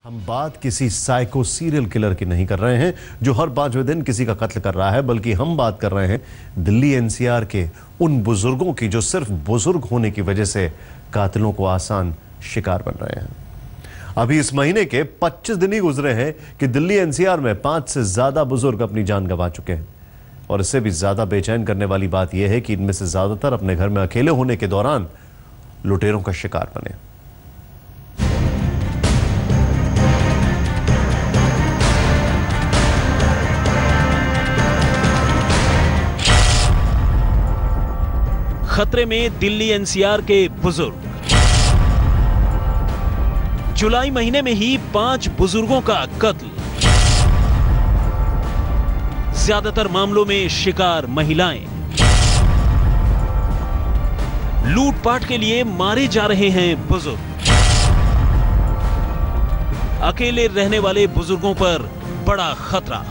हम बात किसी साइको सीरियल किलर की नहीं कर रहे हैं जो हर 5वें दिन किसी का कत्ल कर रहा है, बल्कि हम बात कर रहे हैं दिल्ली एनसीआर के उन बुजुर्गों की जो सिर्फ बुजुर्ग होने की वजह से कातिलों को आसान शिकार बन रहे हैं। अभी इस महीने के 25 दिन ही गुजरे हैं कि दिल्ली एनसीआर में 5 से ज्यादा बुजुर्ग अपनी जान गंवा चुके हैं। और इससे भी ज्यादा बेचैन करने वाली बात यह है कि इनमें से ज्यादातर अपने घर में अकेले होने के दौरान लुटेरों का शिकार बने। खतरे में दिल्ली एनसीआर के बुजुर्ग। जुलाई महीने में ही 5 बुजुर्गों का कत्ल। ज्यादातर मामलों में शिकार महिलाएं। लूटपाट के लिए मारे जा रहे हैं बुजुर्ग। अकेले रहने वाले बुजुर्गों पर बड़ा खतरा।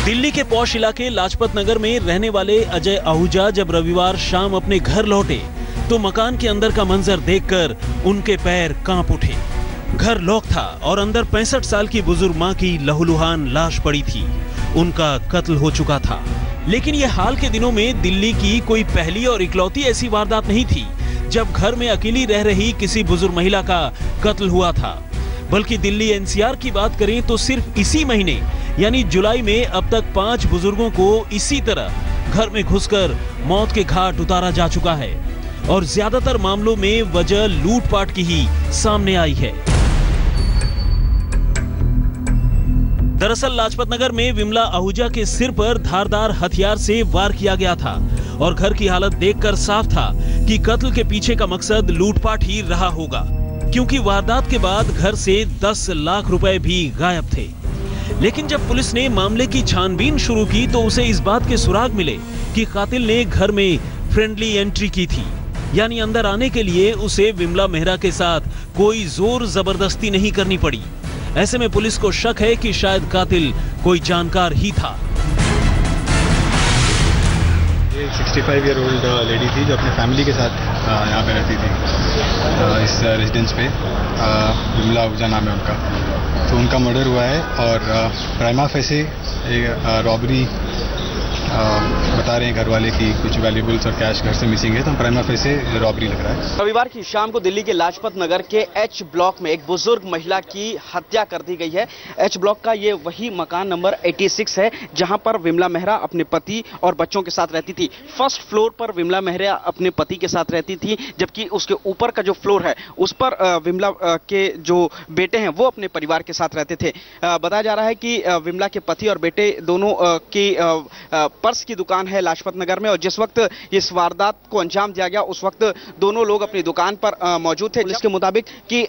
दिल्ली के पौष इलाके लाजपत नगर में रहने वाले अजय आहूजा जब रविवार शाम अपने घर लौटे तो मकान के अंदर का मंजर देखकर उनके पैर कांप उठे। घर लॉक था और अंदर 65 साल की बुजुर्ग मां की लहूलुहान लाश पड़ी थी। उनका कत्ल हो चुका था। लेकिन ये हाल के दिनों में दिल्ली की कोई पहली और इकलौती ऐसी वारदात नहीं थी जब घर में अकेली रह रही किसी बुजुर्ग महिला का कत्ल हुआ था, बल्कि दिल्ली एनसीआर की बात करें तो सिर्फ इसी महीने यानी जुलाई में अब तक 5 बुजुर्गों को इसी तरह घर में घुसकर मौत के घाट उतारा जा चुका है। और ज्यादातर मामलों में वजह लूटपाट की ही सामने आई है। दरअसल लाजपत नगर में विमला आहूजा के सिर पर धारदार हथियार से वार किया गया था और घर की हालत देखकर साफ था कि कत्ल के पीछे का मकसद लूटपाट ही रहा होगा, क्योंकि वारदात के बाद घर से 10 लाख रुपए भी गायब थे। लेकिन जब पुलिस ने मामले की छानबीन शुरू की तो उसे इस बात के सुराग मिले कि कातिल ने घर में फ्रेंडली एंट्री की थी, यानी अंदर आने के लिए उसे विमला मेहरा के साथ कोई जोर जबरदस्ती नहीं करनी पड़ी। ऐसे में पुलिस को शक है कि शायद कातिल कोई जानकार ही था। ये 65 ईयर ओल्ड लेडी थी जो अपने फैमिली के साथ यहाँ पे रहती थी इस रेजिडेंस पे। विमला आहूजा नाम है उनका। तो उनका मर्डर हुआ है और प्राइमा फेसी रॉबरी बता रहे हैं घर वाले कि कुछ वैल्यूबल्स और कैश घर से मिसिंग है, तो प्राइमा फेसी रॉबरी लग रहा है। रविवार की शाम को दिल्ली के लाजपत नगर के एच ब्लॉक में एक बुजुर्ग महिला की हत्या कर दी गई है। एच ब्लॉक का ये वही मकान नंबर 86 है जहां पर विमला मेहरा अपने पति और बच्चों के साथ रहती थी। फर्स्ट फ्लोर पर विमला मेहरा अपने पति के साथ रहती थी, जबकि उसके ऊपर का जो फ्लोर है उस पर विमला के जो बेटे हैं वो अपने परिवार के साथ रहते थे। बताया जा रहा है कि विमला के पति और बेटे दोनों की पर्स की दुकान है लाजपत नगर में, और जिस वक्त इस वारदात को अंजाम दिया गया उस वक्त दोनों लोग अपनी दुकान पर मौजूद थे। पुलिस के मुताबिक कि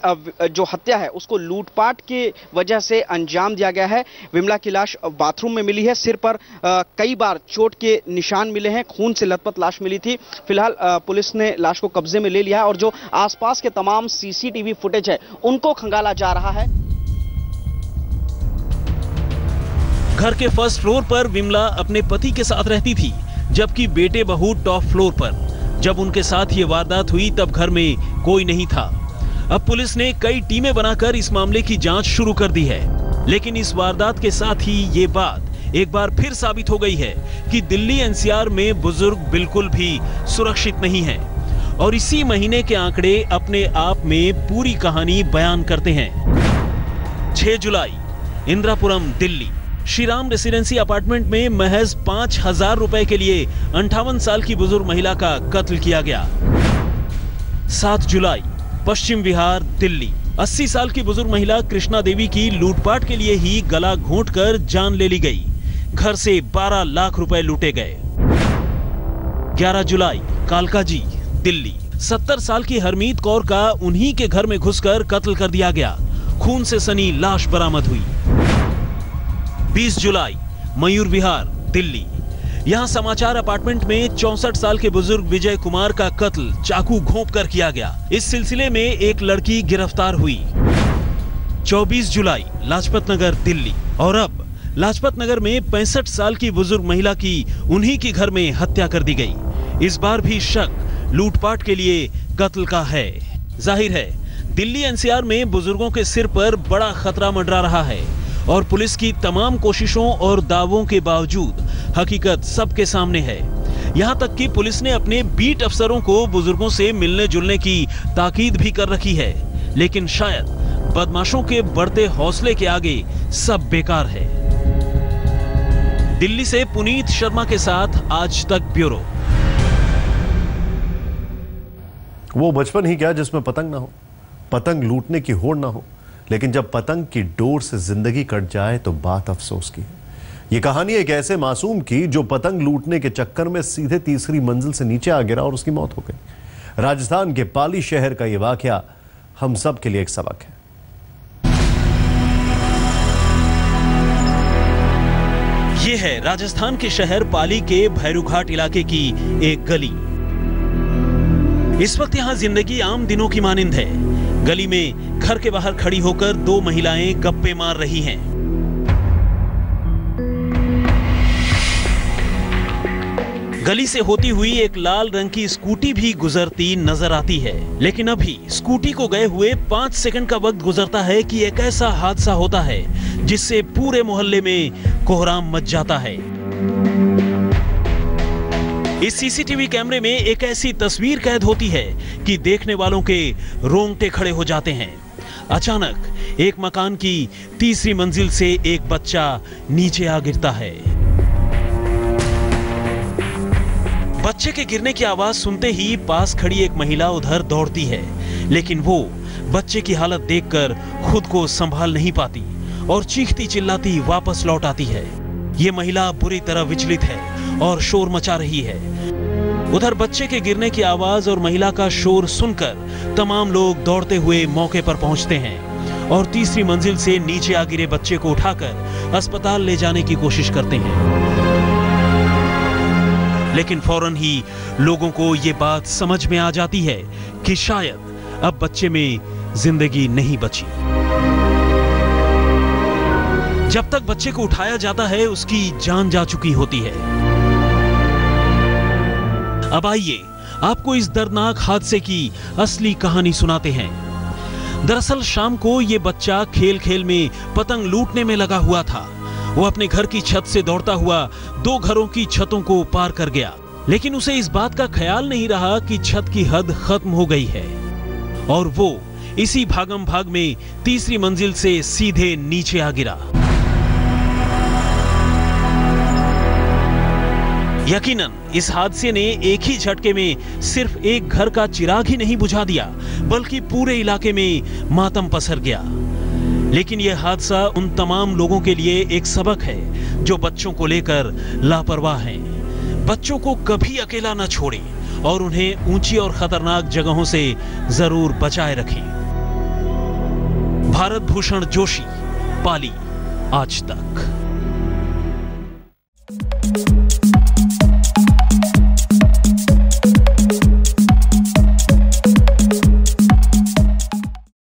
जो हत्या है उसको लूटपाट की वजह से अंजाम दिया गया है। विमला की लाश बाथरूम में मिली है। सिर पर कई बार चोट के निशान मिले हैं। खून से लथपथ लाश मिली थी। फिलहाल पुलिस ने लाश को कब्जे में ले लिया है और जो आसपास के तमाम सीसीटीवी फुटेज है उनको खंगाला जा रहा है। घर के फर्स्ट फ्लोर पर विमला अपने पति के साथ रहती थी, जबकि बेटे बहू टॉप फ्लोर पर। जब उनके साथ ये वारदात हुई तब घर में कोई नहीं था। अब पुलिस ने कई टीमें बनाकर इस मामले की जांच शुरू कर दी है। लेकिन इस वारदात के साथ ही ये बात एक बार फिर साबित हो गई है कि दिल्ली एनसीआर में बुजुर्ग बिल्कुल भी सुरक्षित नहीं है। और इसी महीने के आंकड़े अपने आप में पूरी कहानी बयान करते हैं। 6 जुलाई, इंदिरापुरम, दिल्ली। श्रीराम रेसिडेंसी अपार्टमेंट में महज 5,000 रुपए के लिए 58 साल की बुजुर्ग महिला का कत्ल किया गया। 7 जुलाई, पश्चिम विहार, दिल्ली। 80 साल की बुजुर्ग महिला कृष्णा देवी की लूटपाट के लिए ही गला घोंटकर जान ले ली गई। घर से 12 लाख रुपए लूटे गए। 11 जुलाई, कालकाजी, दिल्ली। 70 साल की हरमीत कौर का उन्हीं के घर में घुसकर कत्ल कर दिया गया। खून से सनी लाश बरामद हुई। 20 जुलाई, मयूर विहार, दिल्ली। यहां समाचार अपार्टमेंट में 64 साल के बुजुर्ग विजय कुमार का कत्ल चाकू घोंपकर किया गया। इस सिलसिले में एक लड़की गिरफ्तार हुई। 24 जुलाई, लाजपत नगर, दिल्ली। और अब लाजपत नगर में 65 साल की बुजुर्ग महिला की उन्हीं के घर में हत्या कर दी गई। इस बार भी शक लूटपाट के लिए कत्ल का है। जाहिर है दिल्ली एनसीआर में बुजुर्गों के सिर पर बड़ा खतरा मंडरा रहा है और पुलिस की तमाम कोशिशों और दावों के बावजूद हकीकत सबके सामने है। यहाँ तक कि पुलिस ने अपने बीट अफसरों को बुजुर्गों से मिलने जुलने की ताकीद भी कर रखी है, लेकिन शायद बदमाशों के बढ़ते हौसले के आगे सब बेकार है। दिल्ली से पुनीत शर्मा के साथ आज तक ब्यूरो। वो बचपन ही क्या जिसमें पतंग ना हो, पतंग लूटने की होड़ ना हो, लेकिन जब पतंग की डोर से जिंदगी कट जाए तो बात अफसोस की है। ये कहानी एक ऐसे मासूम की जो पतंग लूटने के चक्कर में सीधे तीसरी मंजिल से नीचे आ गिरा और उसकी मौत हो गई। राजस्थान के पाली शहर का यह वाकया हम सब के लिए एक सबक है। ये है राजस्थान के शहर पाली के भैरूघाट इलाके की एक गली। इस वक्त यहाँ जिंदगी आम दिनों की मानिंद है। गली में घर के बाहर खड़ी होकर दो महिलाएं गप्पे मार रही हैं। गली से होती हुई एक लाल रंग की स्कूटी भी गुजरती नजर आती है, लेकिन अभी स्कूटी को गए हुए 5 सेकंड का वक्त गुजरता है कि एक ऐसा हादसा होता है जिससे पूरे मोहल्ले में कोहराम मच जाता है। इस सीसीटीवी कैमरे में एक ऐसी तस्वीर कैद होती है कि देखने वालों के रोंगटे खड़े हो जाते हैं। अचानक एक मकान की तीसरी मंजिल से एक बच्चा नीचे आ गिरता है। बच्चे के गिरने की आवाज सुनते ही पास खड़ी एक महिला उधर दौड़ती है, लेकिन वो बच्चे की हालत देखकर खुद को संभाल नहीं पाती और चीखती चिल्लाती वापस लौट आती है। ये महिला बुरी तरह विचलित है और शोर मचा रही है। उधर बच्चे के गिरने की आवाज और महिला का शोर सुनकर तमाम लोग दौड़ते हुए मौके पर पहुंचते हैं और तीसरी मंजिल से नीचे आ गिरे बच्चे को उठाकर अस्पताल ले जाने की कोशिश करते हैं। लेकिन फौरन ही लोगों को ये बात समझ में आ जाती है कि शायद अब बच्चे में जिंदगी नहीं बची। जब तक बच्चे को उठाया जाता है उसकी जान जा चुकी होती है। अब आइए आपको इस दर्दनाक हादसे की असली कहानी सुनाते हैं। दरअसल शाम को यह बच्चा खेल खेल में पतंग लूटने में लगा हुआ था। वो अपने घर की छत से दौड़ता हुआ 2 घरों की छतों को पार कर गया, लेकिन उसे इस बात का ख्याल नहीं रहा कि छत की हद खत्म हो गई है और वो इसी भागम भाग में तीसरी मंजिल से सीधे नीचे आ गिरा। यकीनन इस हादसे ने एक ही झटके में सिर्फ एक घर का चिराग ही नहीं बुझा दिया, बल्कि पूरे इलाके में मातम पसर गया। लेकिन यह हादसा उन तमाम लोगों के लिए एक सबक है जो बच्चों को लेकर लापरवाह हैं। बच्चों को कभी अकेला न छोड़ें और उन्हें ऊंची और खतरनाक जगहों से जरूर बचाए रखें। भारत भूषण जोशी, पाली, आज तक।